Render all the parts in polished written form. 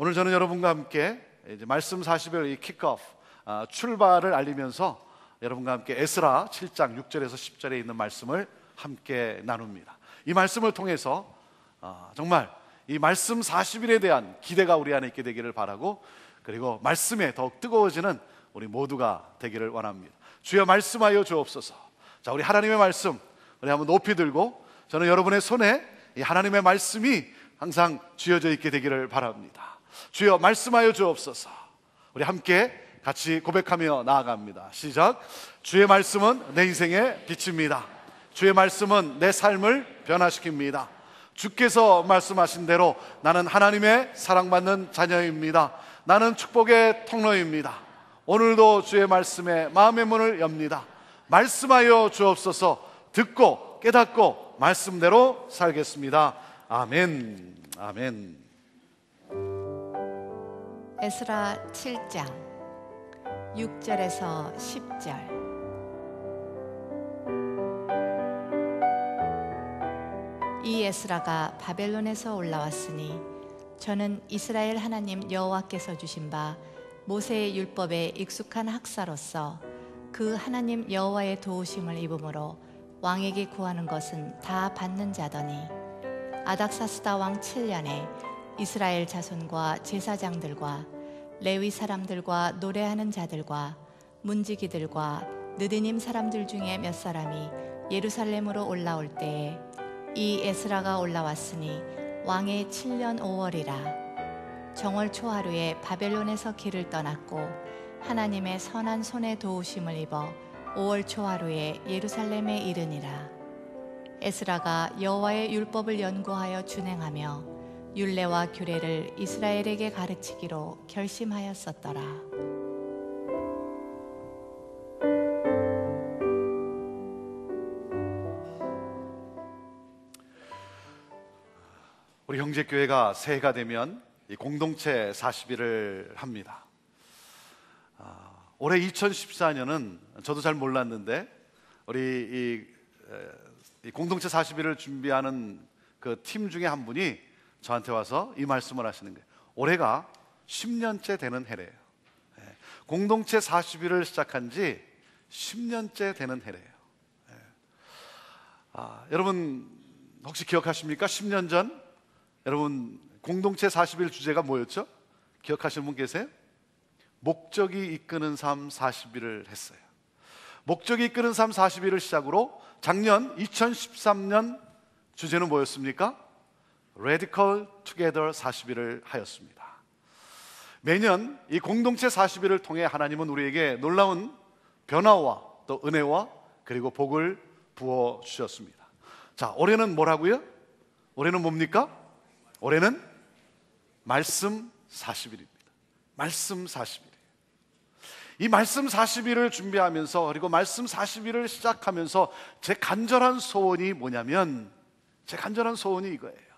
오늘 저는 여러분과 함께 이제 말씀 40일 이 킥오프 출발을 알리면서 여러분과 함께 에스라 7장 6절에서 10절에 있는 말씀을 함께 나눕니다. 이 말씀을 통해서 정말 이 말씀 40일에 대한 기대가 우리 안에 있게 되기를 바라고, 그리고 말씀에 더욱 뜨거워지는 우리 모두가 되기를 원합니다. 주여 말씀하여 주옵소서. 자, 우리 하나님의 말씀 우리 한번 높이 들고, 저는 여러분의 손에 이 하나님의 말씀이 항상 쥐어져 있게 되기를 바랍니다. 주여 말씀하여 주옵소서. 우리 함께 같이 고백하며 나아갑니다. 시작. 주의 말씀은 내 인생의 빛입니다. 주의 말씀은 내 삶을 변화시킵니다. 주께서 말씀하신 대로 나는 하나님의 사랑받는 자녀입니다. 나는 축복의 통로입니다. 오늘도 주의 말씀에 마음의 문을 엽니다. 말씀하여 주옵소서. 듣고 깨닫고 말씀대로 살겠습니다. 아멘. 아멘. 에스라 7장 6절에서 10절. 이 에스라가 바벨론에서 올라왔으니 저는 이스라엘 하나님 여호와께서 주신 바 모세의 율법에 익숙한 학사로서 그 하나님 여호와의 도우심을 입음으로 왕에게 구하는 것은 다 받는 자더니, 아닥사스다 왕 7년에 이스라엘 자손과 제사장들과 레위 사람들과 노래하는 자들과 문지기들과 느드님 사람들 중에 몇 사람이 예루살렘으로 올라올 때에 이 에스라가 올라왔으니 왕의 7년 5월이라. 정월 초하루에 바벨론에서 길을 떠났고 하나님의 선한 손에 도우심을 입어 5월 초하루에 예루살렘에 이르니라. 에스라가 여호와의 율법을 연구하여 준행하며 율례와 규례를 이스라엘에게 가르치기로 결심하였었더라. 우리 형제교회가 새해가 되면 이 공동체 40일을 합니다. 올해 2014년은 저도 잘 몰랐는데 우리 이 공동체 40일을 준비하는 그 팀 중에 한 분이 저한테 와서 이 말씀을 하시는 거예요. 올해가 10년째 되는 해래요. 공동체 40일을 시작한 지 10년째 되는 해래요. 여러분 혹시 기억하십니까? 10년 전 여러분 공동체 40일 주제가 뭐였죠? 기억하시는 분 계세요? 목적이 이끄는 삶 40일을 했어요. 목적이 이끄는 삶 40일을 시작으로 작년 2013년 주제는 뭐였습니까? Radical Together 40일을 하였습니다. 매년 이 공동체 40일을 통해 하나님은 우리에게 놀라운 변화와 또 은혜와 그리고 복을 부어 주셨습니다. 자, 올해는 뭐라고요? 올해는 뭡니까? 올해는 말씀 40일입니다. 말씀 40일. 이 말씀 40일을 준비하면서 그리고 말씀 40일을 시작하면서 제 간절한 소원이 뭐냐면, 제 간절한 소원이 이거예요.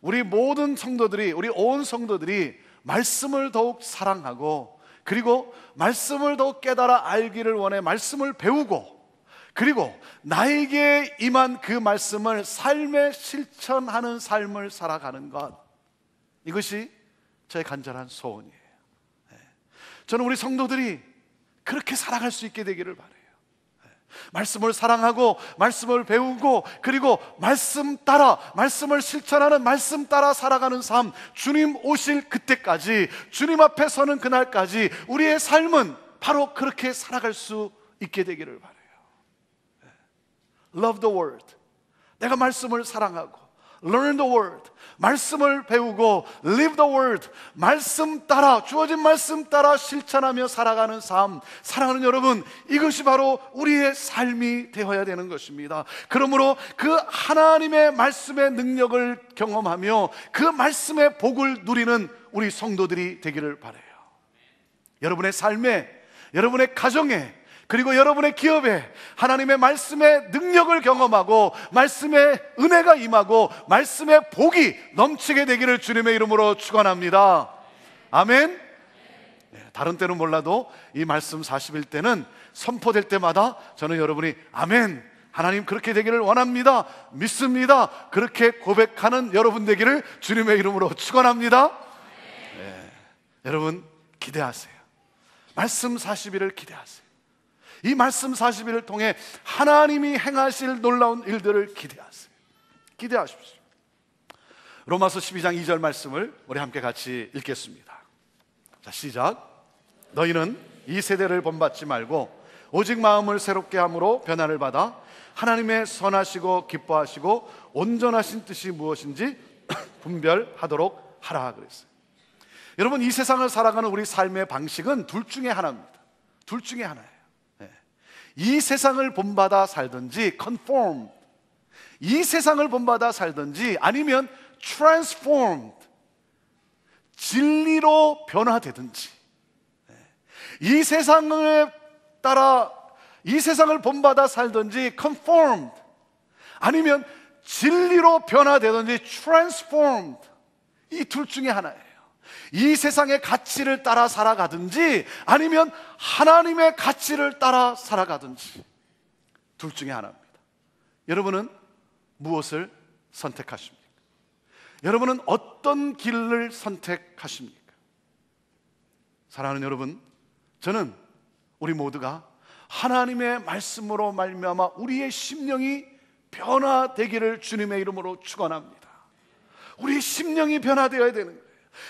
우리 모든 성도들이, 우리 온 성도들이 말씀을 더욱 사랑하고, 그리고 말씀을 더욱 깨달아 알기를 원해 말씀을 배우고, 그리고 나에게 임한 그 말씀을 삶에 실천하는 삶을 살아가는 것, 이것이 저의 간절한 소원이에요. 저는 우리 성도들이 그렇게 살아갈 수 있게 되기를 바라요. 말씀을 사랑하고 말씀을 배우고 그리고 말씀 따라, 말씀을 실천하는, 말씀 따라 살아가는 삶, 주님 오실 그때까지, 주님 앞에 서는 그날까지 우리의 삶은 바로 그렇게 살아갈 수 있게 되기를 바라요. Love the word. 내가 말씀을 사랑하고 Learn the word. 말씀을 배우고 Live the word. 말씀 따라, 주어진 말씀 따라 실천하며 살아가는 삶, 사랑하는 여러분, 이것이 바로 우리의 삶이 되어야 되는 것입니다. 그러므로 그 하나님의 말씀의 능력을 경험하며 그 말씀의 복을 누리는 우리 성도들이 되기를 바라요. 여러분의 삶에, 여러분의 가정에, 그리고 여러분의 기업에 하나님의 말씀의 능력을 경험하고 말씀의 은혜가 임하고 말씀의 복이 넘치게 되기를 주님의 이름으로 축원합니다. 아멘. 다른 때는 몰라도 이 말씀 40일 때는 선포될 때마다 저는 여러분이 아멘, 하나님 그렇게 되기를 원합니다, 믿습니다, 그렇게 고백하는 여러분 되기를 주님의 이름으로 축원합니다. 여러분 기대하세요. 말씀 40일을 기대하세요. 이 말씀 40일을 통해 하나님이 행하실 놀라운 일들을 기대하세요. 기대하십시오. 로마서 12장 2절 말씀을 우리 함께 같이 읽겠습니다. 자, 시작. 너희는 이 세대를 본받지 말고 오직 마음을 새롭게 함으로 변화를 받아 하나님의 선하시고 기뻐하시고 온전하신 뜻이 무엇인지 분별하도록 하라 그랬어요. 여러분, 이 세상을 살아가는 우리 삶의 방식은 둘 중에 하나입니다. 둘 중에 하나예요. 이 세상을 본받아 살든지 conformed, 이 세상을 본받아 살든지 아니면 transformed, 진리로 변화되든지, 이 세상을 따라 이 세상을 본받아 살든지 conformed, 아니면 진리로 변화되든지 transformed, 이 둘 중에 하나예요. 이 세상의 가치를 따라 살아가든지 아니면 하나님의 가치를 따라 살아가든지 둘 중에 하나입니다. 여러분은 무엇을 선택하십니까? 여러분은 어떤 길을 선택하십니까? 사랑하는 여러분, 저는 우리 모두가 하나님의 말씀으로 말미암아 우리의 심령이 변화되기를 주님의 이름으로 축원합니다. 우리의 심령이 변화되어야 되는 거예요.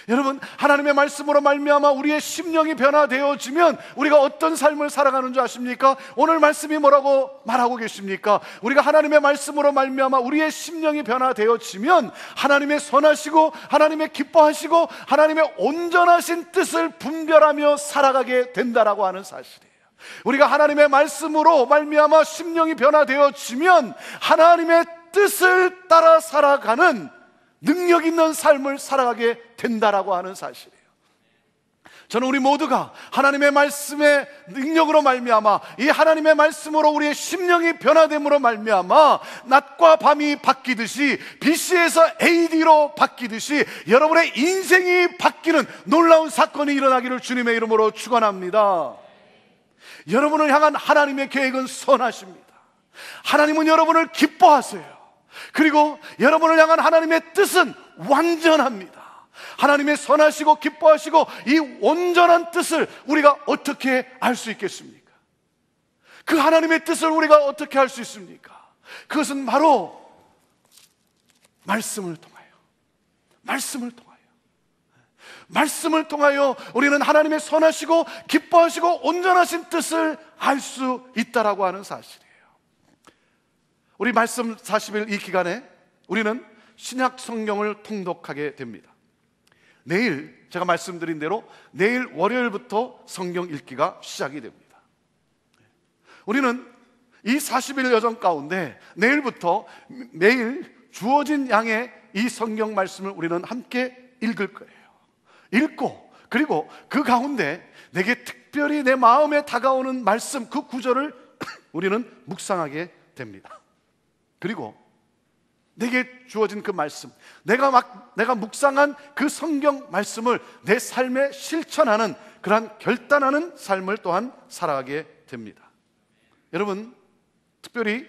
여러분, 하나님의 말씀으로 말미암아 우리의 심령이 변화되어지면 우리가 어떤 삶을 살아가는 줄 아십니까? 오늘 말씀이 뭐라고 말하고 계십니까? 우리가 하나님의 말씀으로 말미암아 우리의 심령이 변화되어지면 하나님의 선하시고 하나님의 기뻐하시고 하나님의 온전하신 뜻을 분별하며 살아가게 된다라고 하는 사실이에요. 우리가 하나님의 말씀으로 말미암아 심령이 변화되어지면 하나님의 뜻을 따라 살아가는 능력 있는 삶을 살아가게 된다라고 하는 사실이에요. 저는 우리 모두가 하나님의 말씀의 능력으로 말미암아 이 하나님의 말씀으로 우리의 심령이 변화됨으로 말미암아 낮과 밤이 바뀌듯이 BC에서 AD로 바뀌듯이 여러분의 인생이 바뀌는 놀라운 사건이 일어나기를 주님의 이름으로 축원합니다. 여러분을 향한 하나님의 계획은 선하십니다. 하나님은 여러분을 기뻐하세요. 그리고 여러분을 향한 하나님의 뜻은 완전합니다. 하나님의 선하시고 기뻐하시고 이 온전한 뜻을 우리가 어떻게 알 수 있겠습니까? 그 하나님의 뜻을 우리가 어떻게 알 수 있습니까? 그것은 바로 말씀을 통하여 우리는 하나님의 선하시고 기뻐하시고 온전하신 뜻을 알 수 있다라고 하는 사실이에요. 우리 말씀 40일 이 기간에 우리는 신약 성경을 통독하게 됩니다. 내일 제가 말씀드린 대로 내일 월요일부터 성경 읽기가 시작이 됩니다. 우리는 이 40일 여정 가운데 내일부터 매일 주어진 양의 이 성경 말씀을 우리는 함께 읽을 거예요. 읽고 그리고 그 가운데 내게 특별히 내 마음에 다가오는 말씀, 그 구절을 우리는 묵상하게 됩니다. 그리고 내게 주어진 그 말씀, 내가 묵상한 그 성경 말씀을 내 삶에 실천하는 그러한 결단하는 삶을 또한 살아가게 됩니다. 여러분, 특별히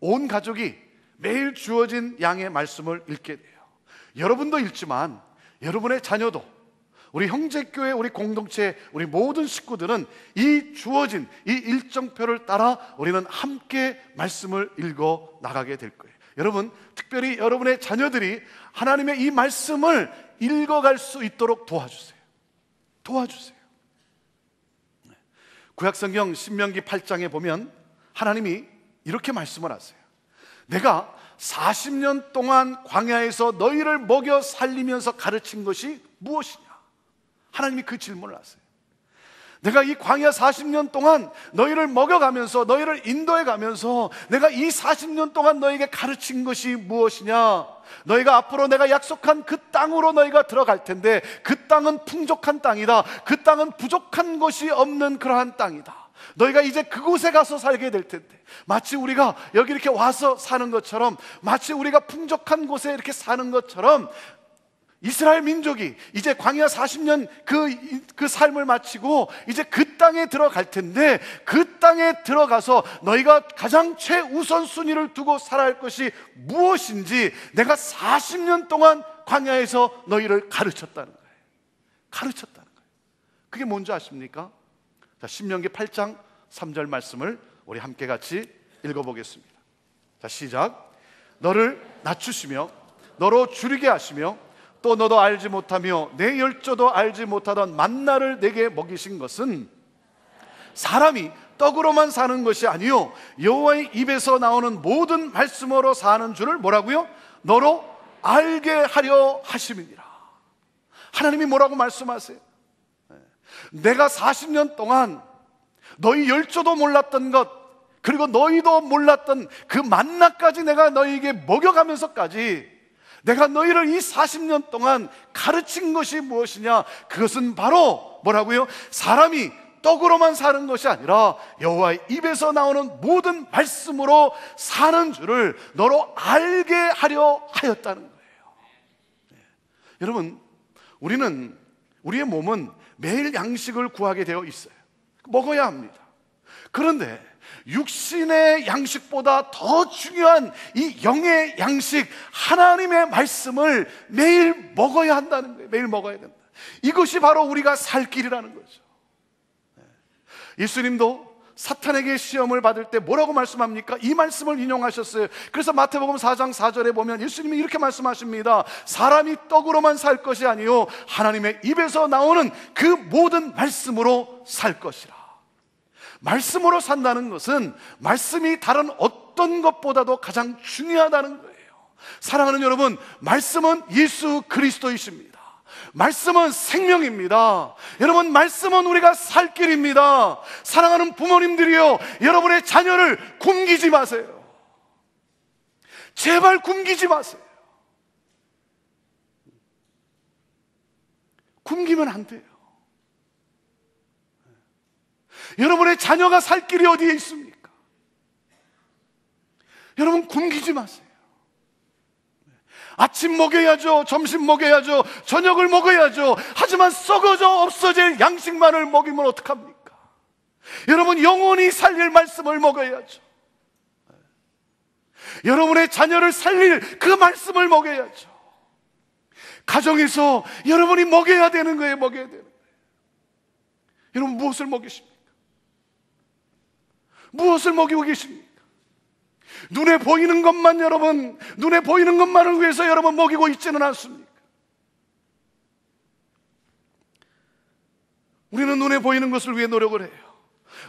온 가족이 매일 주어진 양의 말씀을 읽게 돼요. 여러분도 읽지만 여러분의 자녀도, 우리 형제교회, 우리 공동체, 우리 모든 식구들은 이 주어진 이 일정표를 따라 우리는 함께 말씀을 읽어 나가게 될 거예요. 여러분, 특별히 여러분의 자녀들이 하나님의 이 말씀을 읽어갈 수 있도록 도와주세요. 구약성경 신명기 8장에 보면 하나님이 이렇게 말씀을 하세요. 내가 40년 동안 광야에서 너희를 먹여 살리면서 가르친 것이 무엇이냐? 하나님이 그 질문을 하세요. 내가 이 광야 40년 동안 너희를 먹여가면서 너희를 인도해가면서 내가 이 40년 동안 너희에게 가르친 것이 무엇이냐? 너희가 앞으로 내가 약속한 그 땅으로 너희가 들어갈 텐데 그 땅은 풍족한 땅이다. 그 땅은 부족한 것이 없는 그러한 땅이다. 너희가 이제 그곳에 가서 살게 될 텐데, 마치 우리가 여기 이렇게 와서 사는 것처럼, 마치 우리가 풍족한 곳에 이렇게 사는 것처럼 이스라엘 민족이 이제 광야 40년 그 삶을 마치고 이제 그 땅에 들어갈 텐데, 그 땅에 들어가서 너희가 가장 최우선 순위를 두고 살아야 할 것이 무엇인지 내가 40년 동안 광야에서 너희를 가르쳤다는 거예요. 가르쳤다는 거예요. 그게 뭔지 아십니까? 자, 신명기 8장 3절 말씀을 우리 함께 같이 읽어보겠습니다. 자, 시작. 너를 낮추시며 너로 줄이게 하시며 또 너도 알지 못하며 내 열조도 알지 못하던 만나를 내게 먹이신 것은 사람이 떡으로만 사는 것이 아니요 여호와의 입에서 나오는 모든 말씀으로 사는 줄을 뭐라고요? 너로 알게 하려 하심이니라. 하나님이 뭐라고 말씀하세요? 내가 40년 동안 너희 열조도 몰랐던 것, 그리고 너희도 몰랐던 그 만나까지 내가 너희에게 먹여가면서까지 내가 너희를 이 40년 동안 가르친 것이 무엇이냐? 그것은 바로 뭐라고요? 사람이 떡으로만 사는 것이 아니라 여호와의 입에서 나오는 모든 말씀으로 사는 줄을 너로 알게 하려 하였다는 거예요. 여러분, 우리의 몸은 매일 양식을 구하게 되어 있어요. 먹어야 합니다. 그런데 육신의 양식보다 더 중요한 이 영의 양식, 하나님의 말씀을 매일 먹어야 한다는 거예요. 매일 먹어야 된다. 이것이 바로 우리가 살 길이라는 거죠. 예수님도 사탄에게 시험을 받을 때 뭐라고 말씀합니까? 이 말씀을 인용하셨어요. 그래서 마태복음 4장 4절에 보면 예수님이 이렇게 말씀하십니다. 사람이 떡으로만 살 것이 아니요 하나님의 입에서 나오는 그 모든 말씀으로 살 것이라. 말씀으로 산다는 것은 말씀이 다른 어떤 것보다도 가장 중요하다는 거예요. 사랑하는 여러분, 말씀은 예수 그리스도이십니다. 말씀은 생명입니다. 여러분, 말씀은 우리가 살 길입니다. 사랑하는 부모님들이요, 여러분의 자녀를 굶기지 마세요. 제발 굶기지 마세요. 굶기면 안 돼요. 여러분의 자녀가 살 길이 어디에 있습니까? 여러분, 굶기지 마세요. 아침 먹여야죠, 점심 먹여야죠, 저녁을 먹어야죠. 하지만 썩어져 없어질 양식만을 먹이면 어떡합니까? 여러분, 영원히 살릴 말씀을 먹어야죠. 여러분의 자녀를 살릴 그 말씀을 먹여야죠. 가정에서 여러분이 먹여야 되는 거예요. 먹여야 되는 거예요. 여러분, 무엇을 먹이십니까? 무엇을 먹이고 계십니까? 눈에 보이는 것만, 여러분, 눈에 보이는 것만을 위해서 여러분 먹이고 있지는 않습니까? 우리는 눈에 보이는 것을 위해 노력을 해요.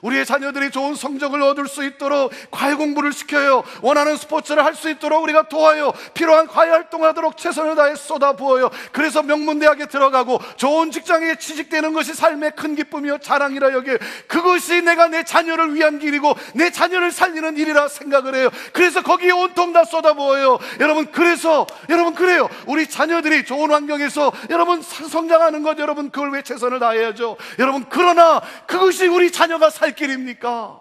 우리의 자녀들이 좋은 성적을 얻을 수 있도록 과외 공부를 시켜요. 원하는 스포츠를 할 수 있도록 우리가 도와요. 필요한 과외 활동하도록 최선을 다해 쏟아부어요. 그래서 명문대학에 들어가고 좋은 직장에 취직되는 것이 삶의 큰 기쁨이요 자랑이라 여겨요. 그것이 내가 내 자녀를 위한 길이고 내 자녀를 살리는 일이라 생각을 해요. 그래서 거기에 온통 다 쏟아부어요. 여러분, 그래서 여러분, 그래요. 우리 자녀들이 좋은 환경에서 여러분 성장하는 것, 여러분 그걸 위해 최선을 다해야죠. 여러분, 그러나 그것이 우리 자녀가 살 길입니까?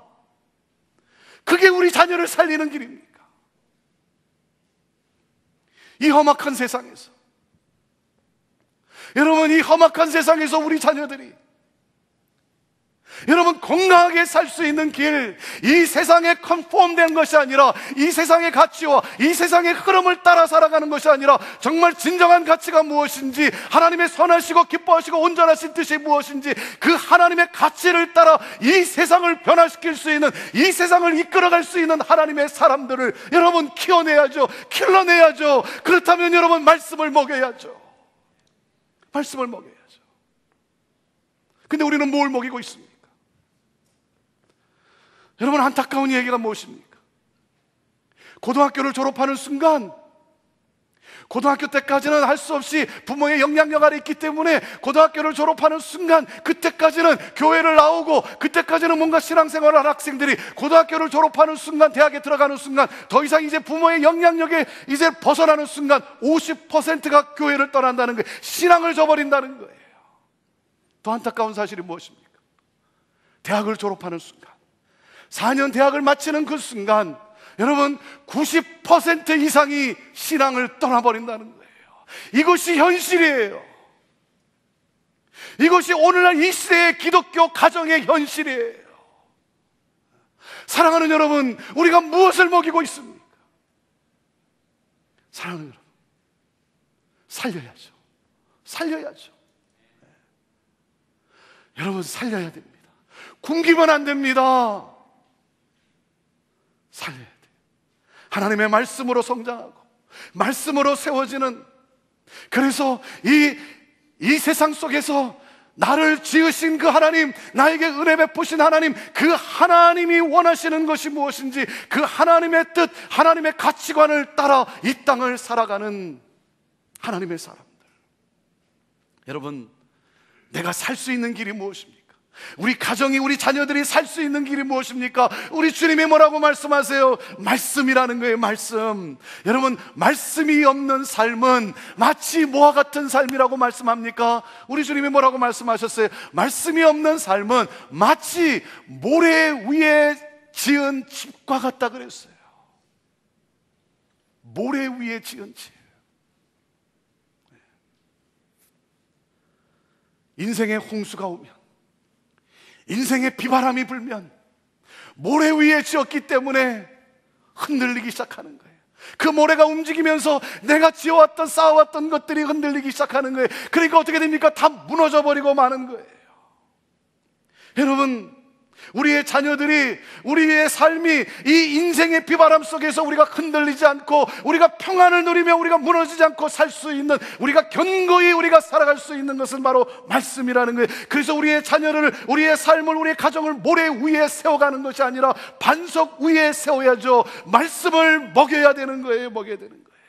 그게 우리 자녀를 살리는 길입니까? 이 험악한 세상에서, 여러분, 이 험악한 세상에서 우리 자녀들이 여러분 건강하게 살 수 있는 길, 이 세상에 컨폼된 것이 아니라 이 세상의 가치와 이 세상의 흐름을 따라 살아가는 것이 아니라 정말 진정한 가치가 무엇인지, 하나님의 선하시고 기뻐하시고 온전하신 뜻이 무엇인지 그 하나님의 가치를 따라 이 세상을 변화시킬 수 있는, 이 세상을 이끌어갈 수 있는 하나님의 사람들을 여러분 키워내야죠. 길러내야죠. 그렇다면 여러분 말씀을 먹여야죠. 말씀을 먹여야죠. 근데 우리는 뭘 먹이고 있습니까? 여러분, 안타까운 얘기가 무엇입니까? 고등학교를 졸업하는 순간, 고등학교 때까지는 할 수 없이 부모의 영향력 아래 있기 때문에 고등학교를 졸업하는 순간, 그때까지는 교회를 나오고 그때까지는 뭔가 신앙생활을 한 학생들이 고등학교를 졸업하는 순간, 대학에 들어가는 순간 더 이상 이제 부모의 영향력에 이제 벗어나는 순간 50%가 교회를 떠난다는 거예요. 신앙을 저버린다는 거예요. 더 안타까운 사실이 무엇입니까? 대학을 졸업하는 순간, 4년 대학을 마치는 그 순간 여러분 90% 이상이 신앙을 떠나버린다는 거예요. 이것이 현실이에요. 이것이 오늘날 이 시대의 기독교 가정의 현실이에요. 사랑하는 여러분, 우리가 무엇을 먹이고 있습니까? 사랑하는 여러분, 살려야죠. 살려야죠. 여러분 살려야 됩니다. 굶기면 안 됩니다. 살려야 돼요. 하나님의 말씀으로 성장하고 말씀으로 세워지는, 그래서 이 세상 속에서 나를 지으신 그 하나님, 나에게 은혜 베푸신 하나님, 그 하나님이 원하시는 것이 무엇인지 그 하나님의 뜻, 하나님의 가치관을 따라 이 땅을 살아가는 하나님의 사람들. 여러분, 내가 살 수 있는 길이 무엇입니까? 우리 가정이, 우리 자녀들이 살 수 있는 길이 무엇입니까? 우리 주님이 뭐라고 말씀하세요? 말씀이라는 거예요. 말씀. 여러분, 말씀이 없는 삶은 마치 뭐와 같은 삶이라고 말씀합니까? 우리 주님이 뭐라고 말씀하셨어요? 말씀이 없는 삶은 마치 모래 위에 지은 집과 같다 그랬어요. 모래 위에 지은 집. 인생의 홍수가 오면, 인생의 비바람이 불면 모래 위에 지었기 때문에 흔들리기 시작하는 거예요. 그 모래가 움직이면서 내가 지어왔던, 쌓아왔던 것들이 흔들리기 시작하는 거예요. 그러니까 어떻게 됩니까? 다 무너져 버리고 마는 거예요. 여러분, 우리의 자녀들이, 우리의 삶이 이 인생의 비바람 속에서 우리가 흔들리지 않고, 우리가 평안을 누리며 우리가 무너지지 않고 살 수 있는, 우리가 견고히 우리가 살아갈 수 있는 것은 바로 말씀이라는 거예요. 그래서 우리의 자녀를, 우리의 삶을, 우리의 가정을 모래 위에 세워가는 것이 아니라 반석 위에 세워야죠. 말씀을 먹여야 되는 거예요. 먹여야 되는 거예요.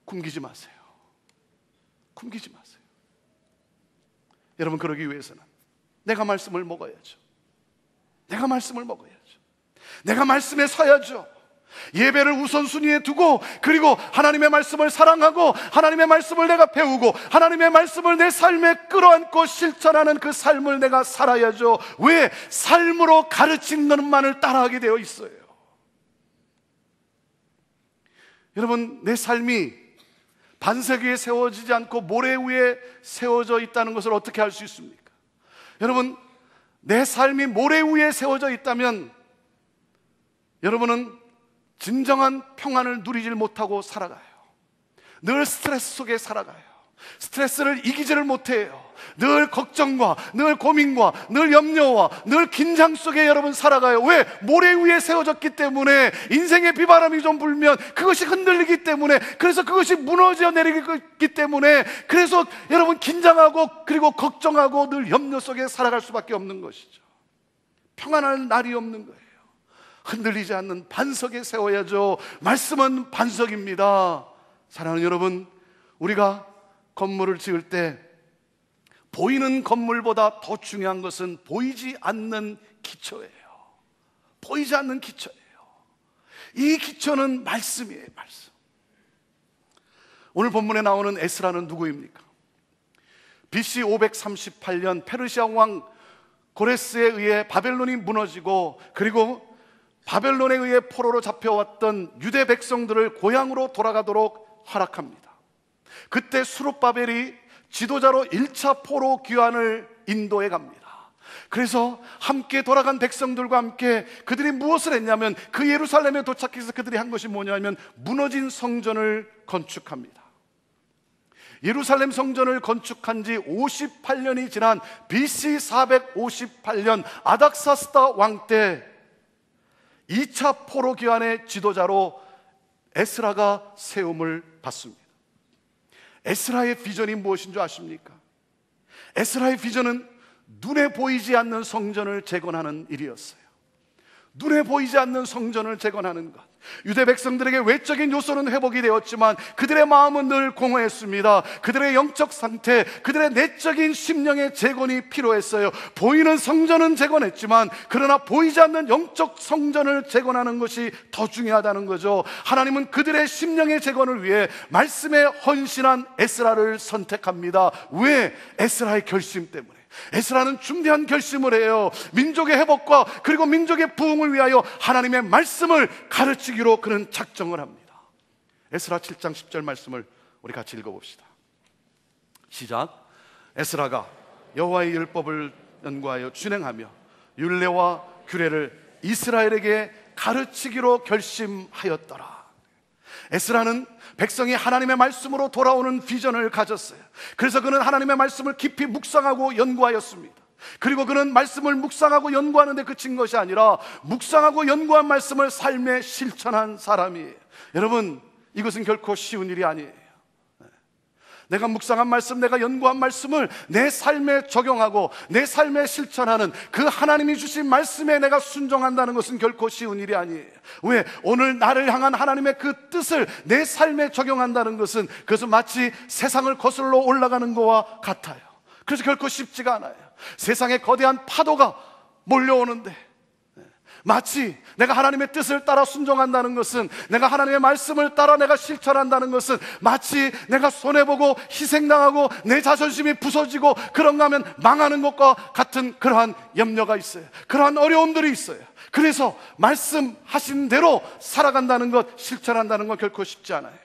굶기지 마세요. 굶기지 마세요. 여러분, 그러기 위해서는 내가 말씀을 먹어야죠. 내가 말씀을 먹어야죠. 내가 말씀에 서야죠. 예배를 우선순위에 두고, 그리고 하나님의 말씀을 사랑하고 하나님의 말씀을 내가 배우고 하나님의 말씀을 내 삶에 끌어안고 실천하는 그 삶을 내가 살아야죠. 왜? 삶으로 가르친 것만을 따라하게 되어 있어요. 여러분, 내 삶이 반석 위에 세워지지 않고 모래 위에 세워져 있다는 것을 어떻게 알 수 있습니까? 여러분, 내 삶이 모래 위에 세워져 있다면 여러분은 진정한 평안을 누리질 못하고 살아가요. 늘 스트레스 속에 살아가요. 스트레스를 이기지를 못해요. 늘 걱정과 늘 고민과 늘 염려와 늘 긴장 속에 여러분 살아가요. 왜? 모래 위에 세워졌기 때문에. 인생의 비바람이 좀 불면 그것이 흔들리기 때문에, 그래서 그것이 무너져 내리기 때문에, 그래서 여러분 긴장하고 그리고 걱정하고 늘 염려 속에 살아갈 수밖에 없는 것이죠. 평안할 날이 없는 거예요. 흔들리지 않는 반석에 세워야죠. 말씀은 반석입니다. 사랑하는 여러분, 우리가 건물을 지을 때 보이는 건물보다 더 중요한 것은 보이지 않는 기초예요. 보이지 않는 기초예요. 이 기초는 말씀이에요. 말씀. 오늘 본문에 나오는 에스라는 누구입니까? BC 538년 페르시아 왕 고레스에 의해 바벨론이 무너지고, 그리고 바벨론에 의해 포로로 잡혀왔던 유대 백성들을 고향으로 돌아가도록 허락합니다. 그때 수룹바벨이 지도자로 1차 포로 귀환을 인도해 갑니다. 그래서 함께 돌아간 백성들과 함께 그들이 무엇을 했냐면, 그 예루살렘에 도착해서 그들이 한 것이 뭐냐면 무너진 성전을 건축합니다. 예루살렘 성전을 건축한 지 58년이 지난 BC 458년 아닥사스다 왕 때 2차 포로 귀환의 지도자로 에스라가 세움을 받습니다. 에스라의 비전이 무엇인 줄 아십니까? 에스라의 비전은 눈에 보이지 않는 성전을 재건하는 일이었어요. 눈에 보이지 않는 성전을 재건하는 것. 유대 백성들에게 외적인 요소는 회복이 되었지만 그들의 마음은 늘 공허했습니다. 그들의 영적 상태, 그들의 내적인 심령의 재건이 필요했어요. 보이는 성전은 재건했지만 그러나 보이지 않는 영적 성전을 재건하는 것이 더 중요하다는 거죠. 하나님은 그들의 심령의 재건을 위해 말씀에 헌신한 에스라를 선택합니다. 왜? 에스라의 결심 때문에. 에스라는 중대한 결심을 해요. 민족의 회복과 그리고 민족의 부흥을 위하여 하나님의 말씀을 가르치기로 그는 작정을 합니다. 에스라 7장 10절 말씀을 우리 같이 읽어봅시다. 시작. 에스라가 여호와의 율법을 연구하여 준행하며 율례와 규례를 이스라엘에게 가르치기로 결심하였더라. 에스라는 백성이 하나님의 말씀으로 돌아오는 비전을 가졌어요. 그래서 그는 하나님의 말씀을 깊이 묵상하고 연구하였습니다. 그리고 그는 말씀을 묵상하고 연구하는데 그친 것이 아니라 묵상하고 연구한 말씀을 삶에 실천한 사람이에요. 여러분, 이것은 결코 쉬운 일이 아니에요. 내가 묵상한 말씀, 내가 연구한 말씀을 내 삶에 적용하고 내 삶에 실천하는 그 하나님이 주신 말씀에 내가 순종한다는 것은 결코 쉬운 일이 아니에요. 왜? 오늘 나를 향한 하나님의 그 뜻을 내 삶에 적용한다는 것은 그것은 마치 세상을 거슬러 올라가는 것과 같아요. 그래서 결코 쉽지가 않아요. 세상에 거대한 파도가 몰려오는데 마치 내가 하나님의 뜻을 따라 순종한다는 것은, 내가 하나님의 말씀을 따라 내가 실천한다는 것은 마치 내가 손해보고 희생당하고 내 자존심이 부서지고 그런가 하면 망하는 것과 같은 그러한 염려가 있어요. 그러한 어려움들이 있어요. 그래서 말씀하신 대로 살아간다는 것, 실천한다는 건 결코 쉽지 않아요.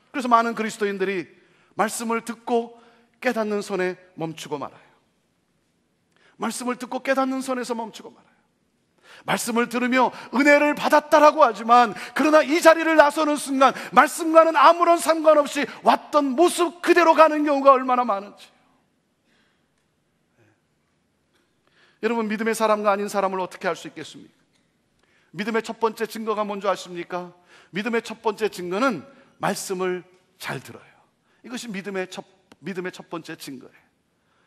그래서 많은 그리스도인들이 말씀을 듣고 깨닫는 선에 멈추고 말아요. 말씀을 듣고 깨닫는 선에서 멈추고 말아요. 말씀을 들으며 은혜를 받았다라고 하지만 그러나 이 자리를 나서는 순간 말씀과는 아무런 상관없이 왔던 모습 그대로 가는 경우가 얼마나 많은지. 여러분, 믿음의 사람과 아닌 사람을 어떻게 알 수 있겠습니까? 믿음의 첫 번째 증거가 뭔지 아십니까? 믿음의 첫 번째 증거는 말씀을 잘 들어요. 이것이 믿음의 첫 번째 증거예요.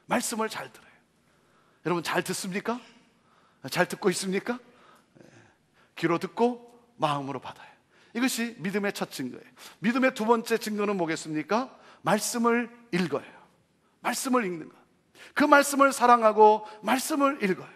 말씀을 잘 들어요. 여러분, 잘 듣습니까? 잘 듣고 있습니까? 귀로 듣고 마음으로 받아요. 이것이 믿음의 첫 증거예요. 믿음의 두 번째 증거는 뭐겠습니까? 말씀을 읽어요. 말씀을 읽는 것. 그 말씀을 사랑하고 말씀을 읽어요.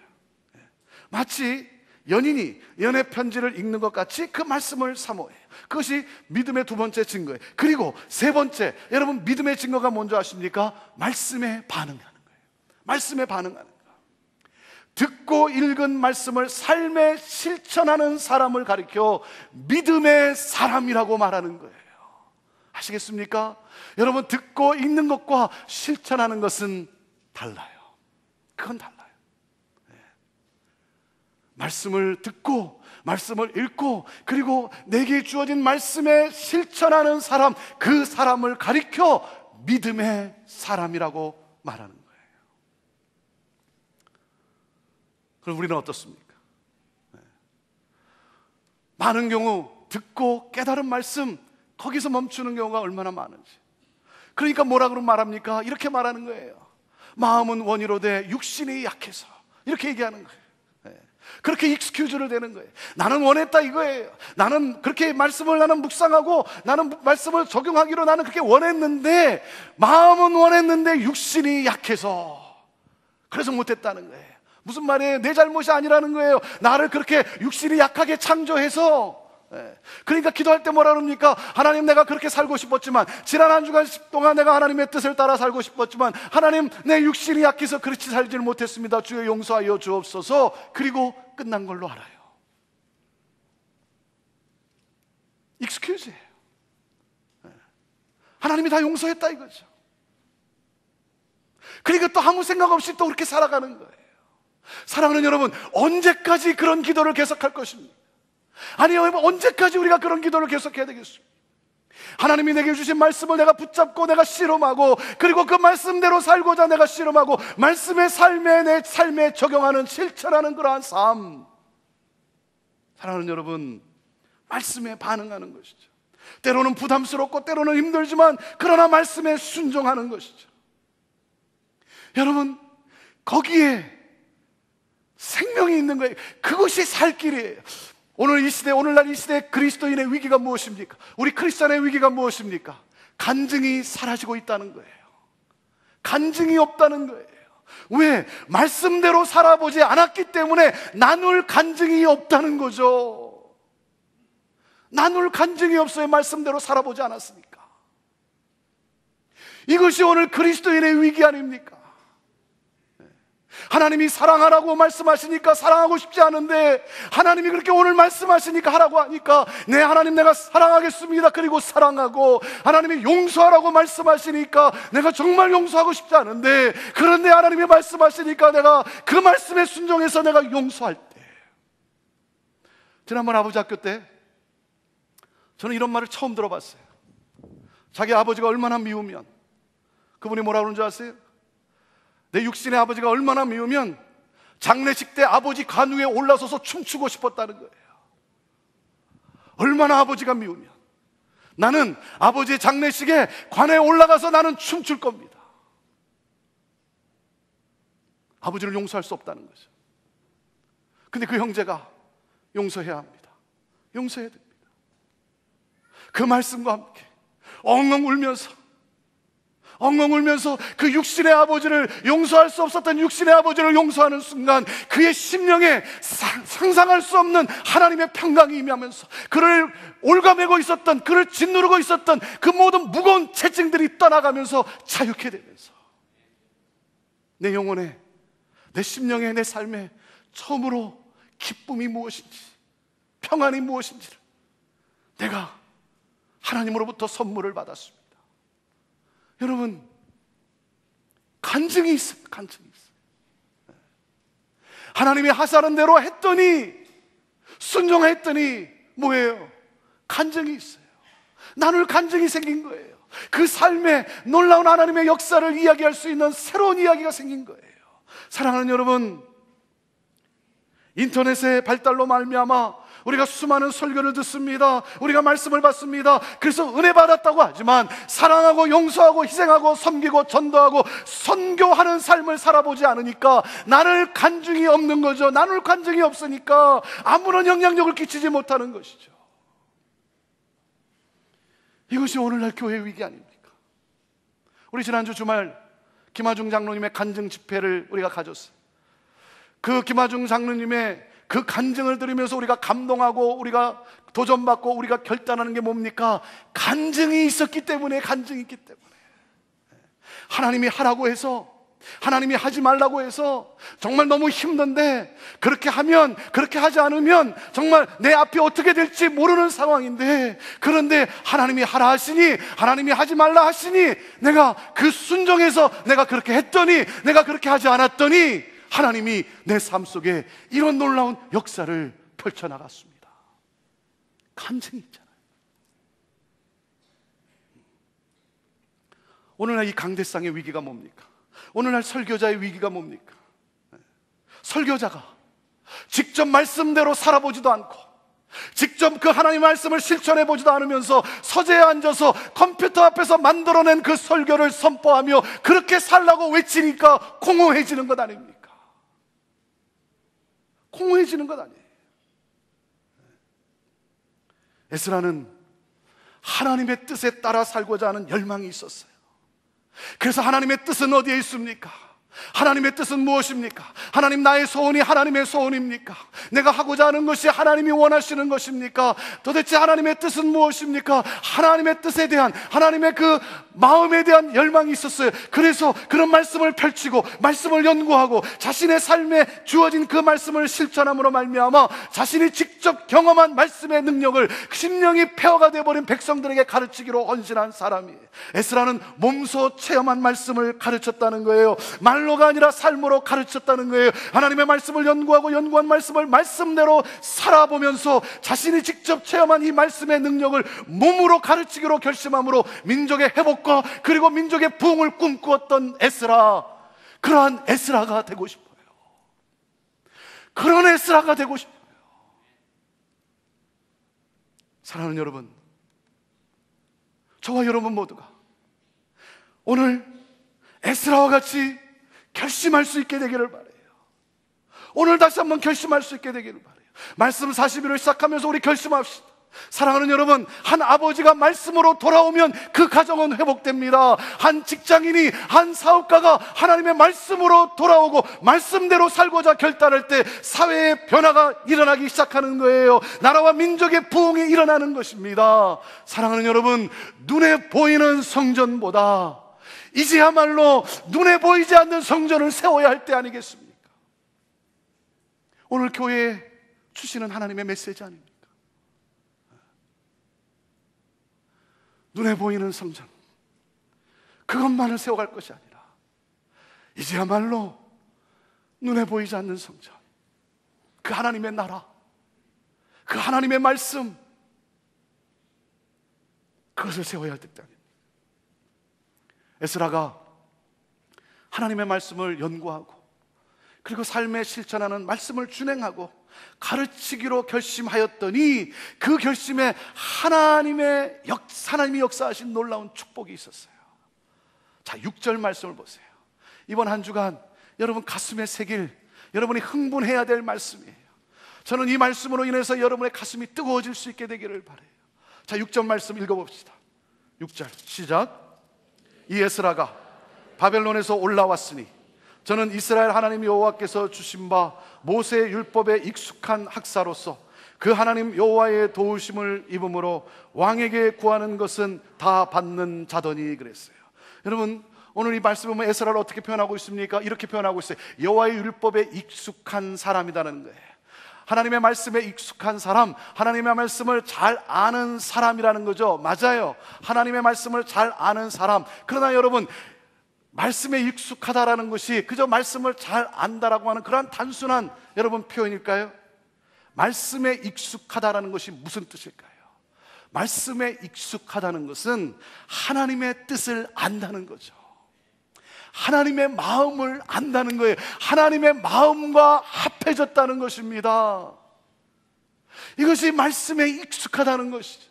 마치 연인이 연애 편지를 읽는 것 같이 그 말씀을 사모해요. 그것이 믿음의 두 번째 증거예요. 그리고 세 번째, 여러분, 믿음의 증거가 뭔지 아십니까? 말씀에 반응하는 거예요. 말씀에 반응하는 거예요. 듣고 읽은 말씀을 삶에 실천하는 사람을 가리켜 믿음의 사람이라고 말하는 거예요. 아시겠습니까? 여러분, 듣고 읽는 것과 실천하는 것은 달라요. 그건 달라요. 말씀을 듣고 말씀을 읽고 그리고 내게 주어진 말씀에 실천하는 사람, 그 사람을 가리켜 믿음의 사람이라고 말하는 거예요. 그럼 우리는 어떻습니까? 많은 경우 듣고 깨달은 말씀, 거기서 멈추는 경우가 얼마나 많은지. 그러니까 뭐라 그러면 말합니까? 이렇게 말하는 거예요. 마음은 원이로되 육신이 약해서, 이렇게 얘기하는 거예요. 그렇게 익스큐즈를 대는 거예요. 나는 원했다 이거예요. 나는 그렇게 말씀을 나는 묵상하고 나는 말씀을 적용하기로 나는 그렇게 원했는데, 마음은 원했는데 육신이 약해서 그래서 못했다는 거예요. 무슨 말이에요? 내 잘못이 아니라는 거예요. 나를 그렇게 육신이 약하게 창조해서. 그러니까 기도할 때 뭐라 그럽니까? 하나님, 내가 그렇게 살고 싶었지만, 지난 한 주간 동안 내가 하나님의 뜻을 따라 살고 싶었지만 하나님, 내 육신이 약해서 그렇게 살지를 못했습니다. 주여 용서하여 주옵소서. 그리고 끝난 걸로 알아요. 익스큐즈예요. 하나님이 다 용서했다 이거죠. 그러니까 또 아무 생각 없이 또 그렇게 살아가는 거예요. 사랑하는 여러분, 언제까지 그런 기도를 계속할 것입니까? 아니, 언제까지 우리가 그런 기도를 계속해야 되겠습니까? 하나님이 내게 주신 말씀을 내가 붙잡고 내가 실험하고, 그리고 그 말씀대로 살고자 내가 실험하고, 말씀의 삶에, 내 삶에 적용하는, 실천하는 그러한 삶. 사랑하는 여러분, 말씀에 반응하는 것이죠. 때로는 부담스럽고 때로는 힘들지만 그러나 말씀에 순종하는 것이죠. 여러분, 거기에 생명이 있는 거예요. 그것이 살 길이에요. 오늘 이 시대, 오늘날 이 시대 그리스도인의 위기가 무엇입니까? 우리 크리스찬의 위기가 무엇입니까? 간증이 사라지고 있다는 거예요. 간증이 없다는 거예요. 왜? 말씀대로 살아보지 않았기 때문에 나눌 간증이 없다는 거죠. 나눌 간증이 없어요. 말씀대로 살아보지 않았으니까. 이것이 오늘 그리스도인의 위기 아닙니까? 하나님이 사랑하라고 말씀하시니까 사랑하고 싶지 않은데, 하나님이 그렇게 오늘 말씀하시니까 하라고 하니까, 네 하나님 내가 사랑하겠습니다. 그리고 사랑하고, 하나님이 용서하라고 말씀하시니까 내가 정말 용서하고 싶지 않은데, 그런데 하나님이 말씀하시니까 내가 그 말씀에 순종해서 내가 용서할 때. 지난번 아버지 학교 때 저는 이런 말을 처음 들어봤어요. 자기 아버지가 얼마나 미우면, 그분이 뭐라 그러는 줄 아세요? 내 육신의 아버지가 얼마나 미우면 장례식 때 아버지 관 위에 올라서서 춤추고 싶었다는 거예요. 얼마나 아버지가 미우면 나는 아버지의 장례식에 관에 올라가서 나는 춤출 겁니다. 아버지를 용서할 수 없다는 거죠. 근데 그 형제가 용서해야 합니다. 용서해야 됩니다. 그 말씀과 함께 엉엉 울면서 그 육신의 아버지를 용서할 수 없었던 육신의 아버지를 용서하는 순간 그의 심령에 상상할 수 없는 하나님의 평강이 임하면서 그를 올가매고 있었던, 그를 짓누르고 있었던 그 모든 무거운 채증들이 떠나가면서 자유케 되면서 내 영혼에, 내 심령에, 내 삶에 처음으로 기쁨이 무엇인지, 평안이 무엇인지를 내가 하나님으로부터 선물을 받았습니다. 여러분, 간증이 있어요. 간증이 있어요. 하나님이 하사는 대로 했더니, 순종했더니 뭐예요? 간증이 있어요. 나눌 간증이 생긴 거예요. 그 삶에 놀라운 하나님의 역사를 이야기할 수 있는 새로운 이야기가 생긴 거예요. 사랑하는 여러분, 인터넷의 발달로 말미암아 우리가 수많은 설교를 듣습니다. 우리가 말씀을 받습니다. 그래서 은혜 받았다고 하지만 사랑하고 용서하고 희생하고 섬기고 전도하고 선교하는 삶을 살아보지 않으니까 나눌 간증이 없는 거죠. 나눌 간증이 없으니까 아무런 영향력을 끼치지 못하는 것이죠. 이것이 오늘날 교회의 위기 아닙니까? 우리 지난주 주말 김하중 장로님의 간증 집회를 우리가 가졌어요. 그 김하중 장로님의 그 간증을 들으면서 우리가 감동하고 우리가 도전받고 우리가 결단하는 게 뭡니까? 간증이 있었기 때문에, 간증이 있기 때문에. 하나님이 하라고 해서, 하나님이 하지 말라고 해서 정말 너무 힘든데 그렇게 하면, 그렇게 하지 않으면 정말 내 앞이 어떻게 될지 모르는 상황인데, 그런데 하나님이 하라 하시니, 하나님이 하지 말라 하시니 내가 그 순종해서 내가 그렇게 했더니, 내가 그렇게 하지 않았더니 하나님이 내 삶 속에 이런 놀라운 역사를 펼쳐나갔습니다. 간증이 있잖아요. 오늘날 이 강대상의 위기가 뭡니까? 오늘날 설교자의 위기가 뭡니까? 설교자가 직접 말씀대로 살아보지도 않고 직접 그 하나님의 말씀을 실천해 보지도 않으면서 서재에 앉아서 컴퓨터 앞에서 만들어낸 그 설교를 선포하며 그렇게 살라고 외치니까 공허해지는 것 아닙니까? 공허해지는 것 아니에요. 에스라는 하나님의 뜻에 따라 살고자 하는 열망이 있었어요. 그래서 하나님의 뜻은 어디에 있습니까? 하나님의 뜻은 무엇입니까? 하나님, 나의 소원이 하나님의 소원입니까? 내가 하고자 하는 것이 하나님이 원하시는 것입니까? 도대체 하나님의 뜻은 무엇입니까? 하나님의 뜻에 대한, 하나님의 그 마음에 대한 열망이 있었어요. 그래서 그런 말씀을 펼치고 말씀을 연구하고 자신의 삶에 주어진 그 말씀을 실천함으로 말미암아 자신이 직접 경험한 말씀의 능력을 심령이 폐허가 되어버린 백성들에게 가르치기로 헌신한 사람이, 에스라는 몸소 체험한 말씀을 가르쳤다는 거예요. 말로가 아니라 삶으로 가르쳤다는 거예요. 하나님의 말씀을 연구하고 연구한 말씀을 말씀대로 살아보면서 자신이 직접 체험한 이 말씀의 능력을 몸으로 가르치기로 결심함으로 민족의 회복과 그리고 민족의 부흥을 꿈꾸었던 에스라, 그러한 에스라가 되고 싶어요. 그런 에스라가 되고 싶어요. 사랑하는 여러분, 저와 여러분 모두가 오늘 에스라와 같이 결심할 수 있게 되기를 바라요. 오늘 다시 한번 결심할 수 있게 되기를 바라요. 말씀 40일을 시작하면서 우리 결심합시다. 사랑하는 여러분, 한 아버지가 말씀으로 돌아오면 그 가정은 회복됩니다. 한 직장인이, 한 사업가가 하나님의 말씀으로 돌아오고 말씀대로 살고자 결단할 때 사회의 변화가 일어나기 시작하는 거예요. 나라와 민족의 부흥이 일어나는 것입니다. 사랑하는 여러분, 눈에 보이는 성전보다 이제야말로 눈에 보이지 않는 성전을 세워야 할 때 아니겠습니까? 오늘 교회에 주시는 하나님의 메시지 아닙니까? 눈에 보이는 성전, 그것만을 세워갈 것이 아니라 이제야말로 눈에 보이지 않는 성전, 그 하나님의 나라, 그 하나님의 말씀, 그것을 세워야 할 때다. 에스라가 하나님의 말씀을 연구하고 그리고 삶에 실천하는 말씀을 준행하고 가르치기로 결심하였더니 그 결심에 하나님이 역사하신 놀라운 축복이 있었어요. 자, 6절 말씀을 보세요. 이번 한 주간 여러분 가슴에 새길, 여러분이 흥분해야 될 말씀이에요. 저는 이 말씀으로 인해서 여러분의 가슴이 뜨거워질 수 있게 되기를 바라요. 자, 6절 말씀 읽어봅시다. 6절 시작. 이 에스라가 바벨론에서 올라왔으니 저는 이스라엘 하나님 여호와께서 주신 바 모세의 율법에 익숙한 학사로서 그 하나님 여호와의 도우심을 입음으로 왕에게 구하는 것은 다 받는 자더니 그랬어요. 여러분, 오늘 이 말씀을 보면 에스라를 어떻게 표현하고 있습니까? 이렇게 표현하고 있어요. 여호와의 율법에 익숙한 사람이라는 거예요. 하나님의 말씀에 익숙한 사람, 하나님의 말씀을 잘 아는 사람이라는 거죠. 맞아요. 하나님의 말씀을 잘 아는 사람. 그러나 여러분, 말씀에 익숙하다라는 것이 그저 말씀을 잘 안다라고 하는 그런 단순한 여러분 표현일까요? 말씀에 익숙하다라는 것이 무슨 뜻일까요? 말씀에 익숙하다는 것은 하나님의 뜻을 안다는 거죠. 하나님의 마음을 안다는 거예요. 하나님의 마음과 합해졌다는 것입니다. 이것이 말씀에 익숙하다는 것이죠.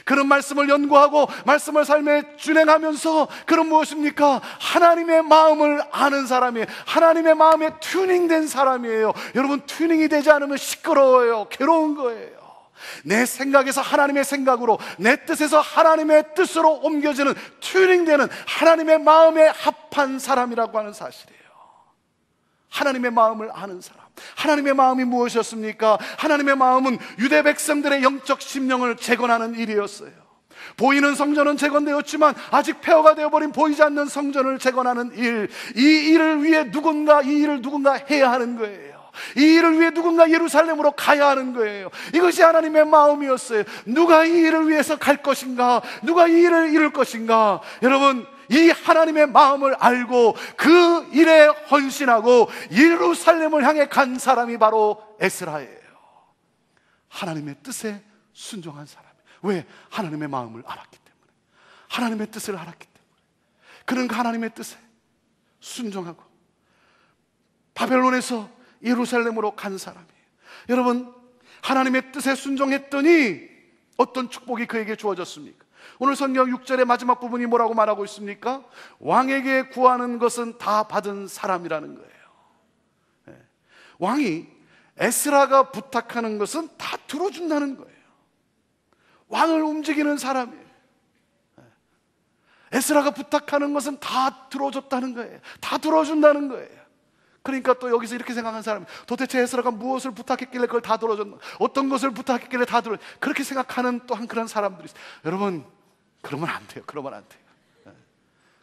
그런 말씀을 연구하고 말씀을 삶에 준행하면서 그런 무엇입니까? 하나님의 마음을 아는 사람이에요. 하나님의 마음에 튜닝된 사람이에요. 여러분, 튜닝이 되지 않으면 시끄러워요. 괴로운 거예요. 내 생각에서 하나님의 생각으로, 내 뜻에서 하나님의 뜻으로 옮겨지는, 튜닝되는 하나님의 마음에 합한 사람이라고 하는 사실이에요. 하나님의 마음을 아는 사람. 하나님의 마음이 무엇이었습니까? 하나님의 마음은 유대 백성들의 영적 심령을 재건하는 일이었어요. 보이는 성전은 재건되었지만 아직 폐허가 되어버린 보이지 않는 성전을 재건하는 일, 이 일을 위해 이 일을 누군가 해야 하는 거예요. 이 일을 위해 누군가 예루살렘으로 가야 하는 거예요. 이것이 하나님의 마음이었어요. 누가 이 일을 위해서 갈 것인가? 누가 이 일을 이룰 것인가? 여러분, 이 하나님의 마음을 알고 그 일에 헌신하고 예루살렘을 향해 간 사람이 바로 에스라예요. 하나님의 뜻에 순종한 사람. 왜? 하나님의 마음을 알았기 때문에, 하나님의 뜻을 알았기 때문에. 그는 그 하나님의 뜻에 순종하고 바벨론에서 예루살렘으로 간 사람이에요. 여러분, 하나님의 뜻에 순종했더니 어떤 축복이 그에게 주어졌습니까? 오늘 성경 6절의 마지막 부분이 뭐라고 말하고 있습니까? 왕에게 구하는 것은 다 받은 사람이라는 거예요. 왕이 에스라가 부탁하는 것은 다 들어준다는 거예요. 왕을 움직이는 사람이에요. 에스라가 부탁하는 것은 다 들어줬다는 거예요. 다 들어준다는 거예요. 그러니까 또 여기서 이렇게 생각하는 사람이, 도대체 에스라가 무엇을 부탁했길래 그걸 다 들어줬나? 어떤 것을 부탁했길래 다 들어? 그렇게 생각하는 또한 그런 사람들이 있어요. 여러분, 그러면 안 돼요. 그러면 안 돼요.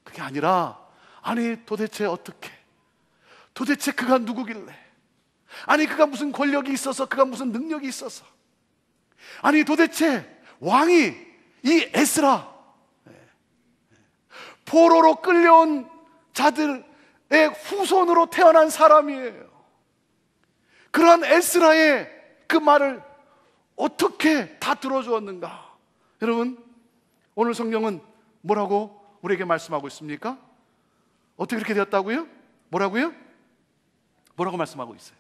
그게 아니라, 아니 도대체 어떻게? 도대체 그가 누구길래? 아니 그가 무슨 권력이 있어서, 그가 무슨 능력이 있어서? 아니 도대체 왕이 이 에스라, 포로로 끌려온 자들의 후손으로 태어난 사람이에요. 그러한 에스라의 그 말을 어떻게 다 들어주었는가? 여러분, 오늘 성경은 뭐라고 우리에게 말씀하고 있습니까? 어떻게 그렇게 되었다고요? 뭐라고요? 뭐라고 말씀하고 있어요?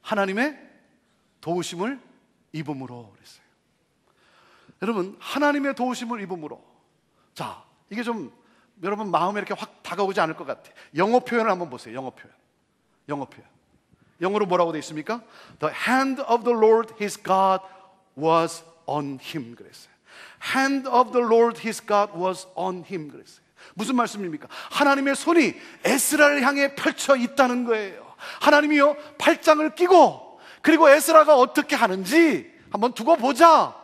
하나님의 도우심을 입음으로 그랬어요. 여러분, 하나님의 도우심을 입음으로. 자, 이게 좀 여러분 마음에 이렇게 확 다가오지 않을 것 같아요. 영어 표현을 한번 보세요. 영어 표현. 영어로 뭐라고 되어 있습니까? The hand of the Lord his God was on him 그랬어요. Hand of the Lord his God was on him 그랬어요. 무슨 말씀입니까? 하나님의 손이 에스라를 향해 펼쳐 있다는 거예요. 하나님이요, 팔짱을 끼고 그리고 에스라가 어떻게 하는지 한번 두고 보자.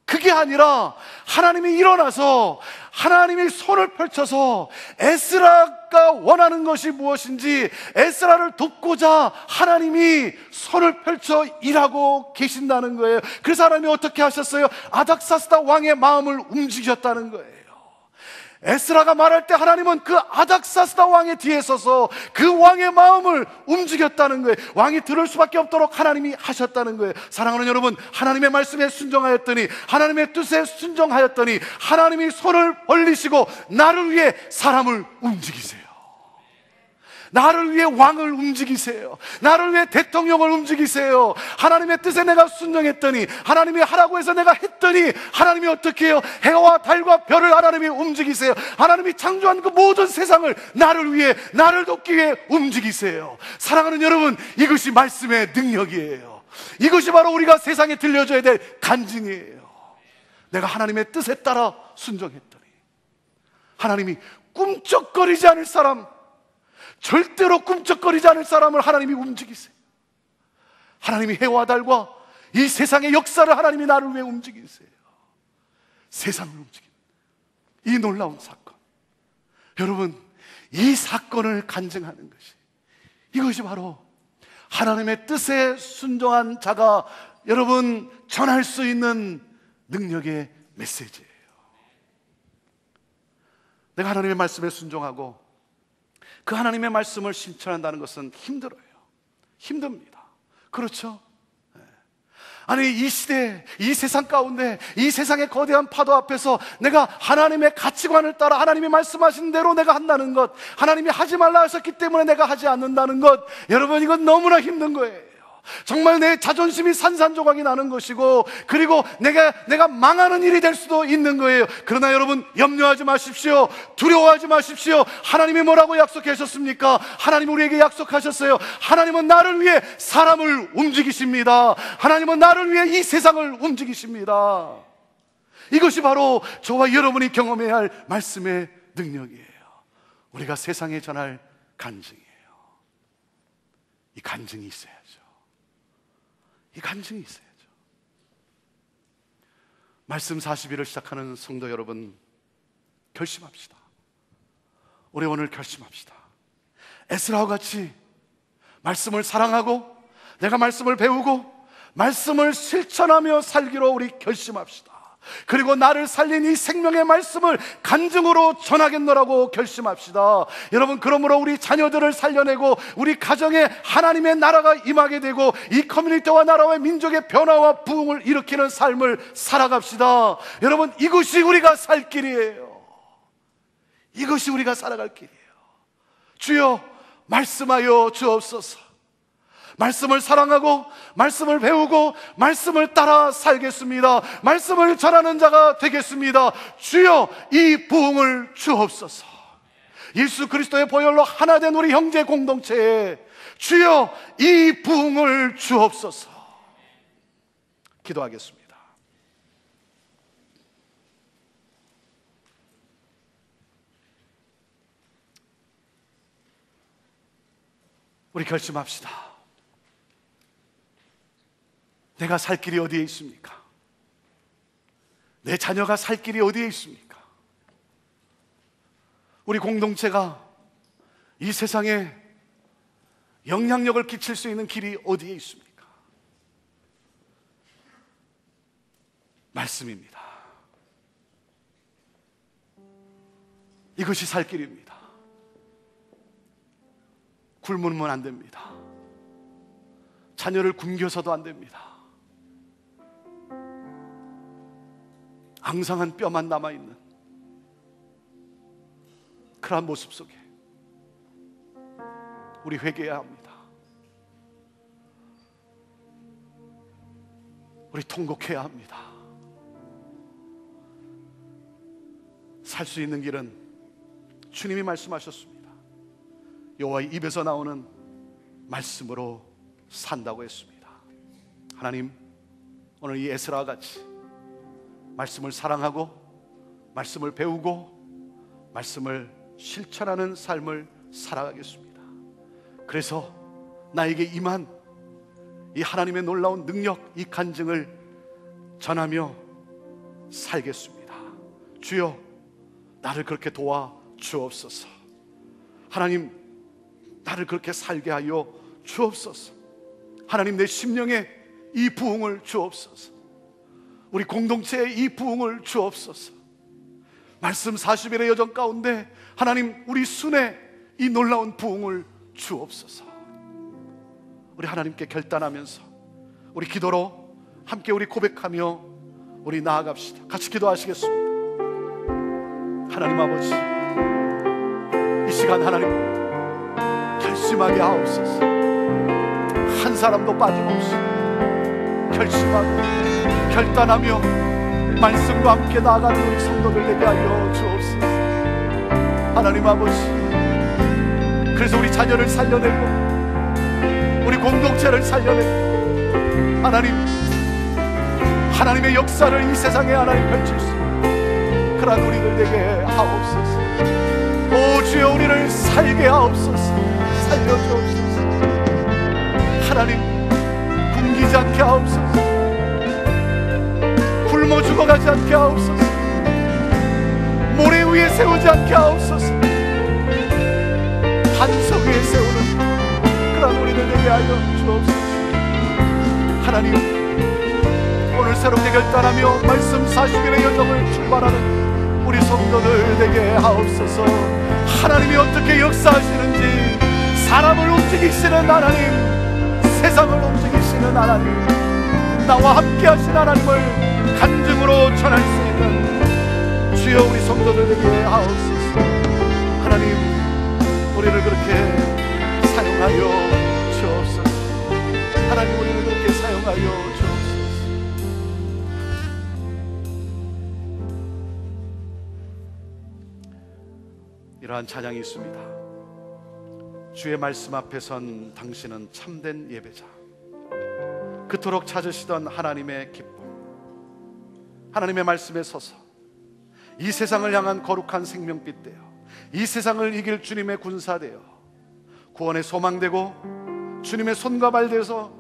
그게 아니라 하나님이 일어나서 하나님이 손을 펼쳐서 에스라가 원하는 것이 무엇인지 에스라를 돕고자 하나님이 손을 펼쳐 일하고 계신다는 거예요. 그 사람이 어떻게 하셨어요? 아닥사스다 왕의 마음을 움직였다는 거예요. 에스라가 말할 때 하나님은 그 아닥사스다 왕의 뒤에 서서 그 왕의 마음을 움직였다는 거예요. 왕이 들을 수밖에 없도록 하나님이 하셨다는 거예요. 사랑하는 여러분, 하나님의 말씀에 순종하였더니, 하나님의 뜻에 순종하였더니 하나님이 손을 벌리시고 나를 위해 사람을 움직이세요. 나를 위해 왕을 움직이세요. 나를 위해 대통령을 움직이세요. 하나님의 뜻에 내가 순종했더니, 하나님이 하라고 해서 내가 했더니 하나님이 어떻게 해요? 해와 달과 별을 하나님이 움직이세요. 하나님이 창조한 그 모든 세상을 나를 위해, 나를 돕기 위해 움직이세요. 사랑하는 여러분, 이것이 말씀의 능력이에요. 이것이 바로 우리가 세상에 들려줘야 될 간증이에요. 내가 하나님의 뜻에 따라 순종했더니 하나님이 꿈쩍거리지 않을 사람, 절대로 꿈쩍거리지 않을 사람을 하나님이 움직이세요. 하나님이 해와 달과 이 세상의 역사를 하나님이 나를 위해 움직이세요. 세상을 움직이는 이 놀라운 사건, 여러분, 이 사건을 간증하는 것이, 이것이 바로 하나님의 뜻에 순종한 자가 여러분 전할 수 있는 능력의 메시지예요. 내가 하나님의 말씀에 순종하고 그 하나님의 말씀을 실천한다는 것은 힘들어요. 힘듭니다. 그렇죠? 아니, 이 시대, 이 세상 가운데, 이 세상의 거대한 파도 앞에서 내가 하나님의 가치관을 따라 하나님이 말씀하신 대로 내가 한다는 것, 하나님이 하지 말라 하셨기 때문에 내가 하지 않는다는 것, 여러분, 이건 너무나 힘든 거예요. 정말 내 자존심이 산산조각이 나는 것이고, 그리고 내가 망하는 일이 될 수도 있는 거예요. 그러나 여러분, 염려하지 마십시오. 두려워하지 마십시오. 하나님이 뭐라고 약속하셨습니까? 하나님 우리에게 약속하셨어요. 하나님은 나를 위해 사람을 움직이십니다. 하나님은 나를 위해 이 세상을 움직이십니다. 이것이 바로 저와 여러분이 경험해야 할 말씀의 능력이에요. 우리가 세상에 전할 간증이에요. 이 간증이 있어야죠. 이 간증이 있어야죠. 말씀 40일을 시작하는 성도 여러분, 결심합시다. 우리 오늘 결심합시다. 에스라와 같이 말씀을 사랑하고, 내가 말씀을 배우고 말씀을 실천하며 살기로 우리 결심합시다. 그리고 나를 살린 이 생명의 말씀을 간증으로 전하겠노라고 결심합시다. 여러분, 그러므로 우리 자녀들을 살려내고 우리 가정에 하나님의 나라가 임하게 되고 이 커뮤니티와 나라와 민족의 변화와 부흥을 일으키는 삶을 살아갑시다. 여러분, 이것이 우리가 살 길이에요. 이것이 우리가 살아갈 길이에요. 주여, 말씀하여 주옵소서. 말씀을 사랑하고 말씀을 배우고 말씀을 따라 살겠습니다. 말씀을 전하는 자가 되겠습니다. 주여, 이 부흥을 주옵소서. 예수 그리스도의 보혈로 하나 된 우리 형제 공동체에 주여, 이 부흥을 주옵소서. 기도하겠습니다. 우리 결심합시다. 내가 살 길이 어디에 있습니까? 내 자녀가 살 길이 어디에 있습니까? 우리 공동체가 이 세상에 영향력을 끼칠 수 있는 길이 어디에 있습니까? 말씀입니다. 이것이 살 길입니다. 굶으면 안 됩니다. 자녀를 굶겨서도 안 됩니다. 앙상한 뼈만 남아있는 그러한 모습 속에 우리 회개해야 합니다. 우리 통곡해야 합니다. 살 수 있는 길은 주님이 말씀하셨습니다. 여호와의 입에서 나오는 말씀으로 산다고 했습니다. 하나님, 오늘 이 에스라와 같이 말씀을 사랑하고 말씀을 배우고 말씀을 실천하는 삶을 살아가겠습니다. 그래서 나에게 임한 이 하나님의 놀라운 능력, 이 간증을 전하며 살겠습니다. 주여, 나를 그렇게 도와 주옵소서. 하나님, 나를 그렇게 살게 하여 주옵소서. 하나님, 내 심령에 이 부흥을 주옵소서. 우리 공동체에 이 부흥을 주옵소서. 말씀 40일의 여정 가운데 하나님 우리 순에 이 놀라운 부흥을 주옵소서. 우리 하나님께 결단하면서 우리 기도로 함께 우리 고백하며 우리 나아갑시다. 같이 기도하시겠습니다. 하나님 아버지, 이 시간 하나님 결심하게 하옵소서. 한 사람도 빠짐없이 결심하고 결단하며 말씀과 함께 나아가는 우리 성도들 되게 하여 주옵소서. 하나님 아버지, 그래서 우리 자녀를 살려내고 우리 공동체를 살려내고 하나님의 역사를 이 세상에 하나님 펼칠 수 있는 그러한 우리들 되게 하옵소서. 오 주여, 우리를 살게 하옵소서. 살려주옵소서. 하나님 굶기지 않게 하옵소서. 굶어 죽어가지 않게 하옵소서. 모래 위에 세우지 않게 하옵소서. 반석 위에 세우는 그런 우리들 되게 하여 주옵소서. 하나님, 오늘 새롭게 결단하며 말씀 40일의 여정을 출발하는 우리 성도들 되게 하옵소서. 하나님이 어떻게 역사하시는지, 사람을 움직이시는 하나님, 세상을 움직이시는 하나님, 나와 함께 하신 하나님을 간증으로 전할 수 있는 주여 우리 성도들 되게 하옵소서. 하나님, 우리를 그렇게 사용하여 주옵소서. 하나님, 우리를 그렇게 사용하여 주옵소서. 이러한 찬양이 있습니다. 주의 말씀 앞에 선 당신은 참된 예배자. 그토록 찾으시던 하나님의 기쁨, 하나님의 말씀에 서서 이 세상을 향한 거룩한 생명빛 되어 이 세상을 이길 주님의 군사 되어 구원의 소망 되고 주님의 손과 발 되어서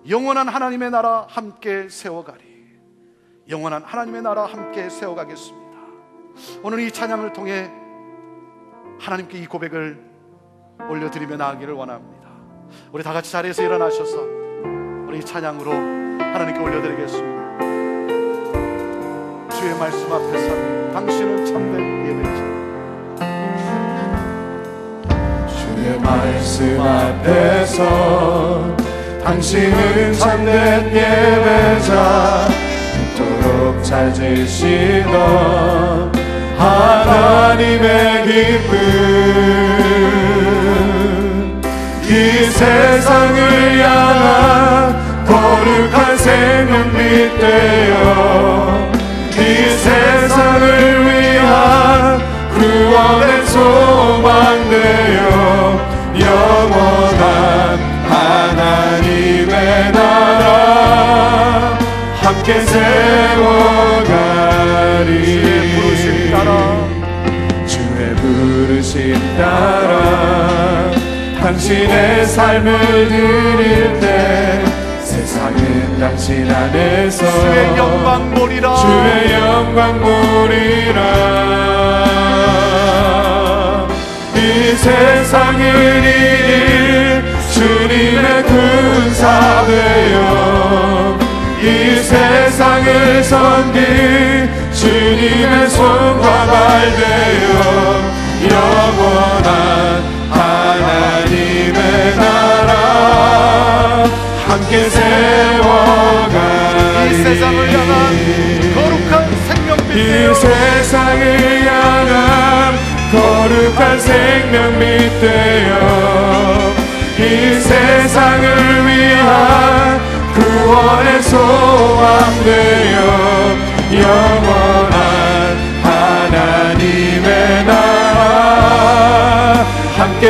영원한 하나님의 나라 함께 세워가리. 영원한 하나님의 나라 함께 세워가겠습니다. 오늘 이 찬양을 통해 하나님께 이 고백을 올려드리며 나아가기를 원합니다. 우리 다 같이 자리에서 일어나셔서 우리 이 찬양으로 하나님께 올려드리겠습니다. 주의 말씀 앞에서 당신은 참된 예배자. 주의 말씀 앞에서 당신은 참된 예배자. 그토록 찾으시던 하나님의 기쁨, 이 세상을 향한 거룩한 생명빛 되어 이 세상을 위한 구원의 소망 되어 영원한 하나님의 나라 함께 세워가리. 주의 부르심 따라 당신의 삶을 드릴 때 세상은 당신 안에서 주의 영광 보리라. 주의 영광 보리라. 이 세상을 이길 주님의 군사 되어 이 세상을 섬길 주님의 손과 발 되어 영원한 하나님의 나라 함께 세워가리. 이 세상을 향한 거룩한 생명빛 이 되어 세상을 향한 거룩한 생명빛 되어 이 세상을 위한 구원의 소망 되어 영원한 하나님의 나라 함께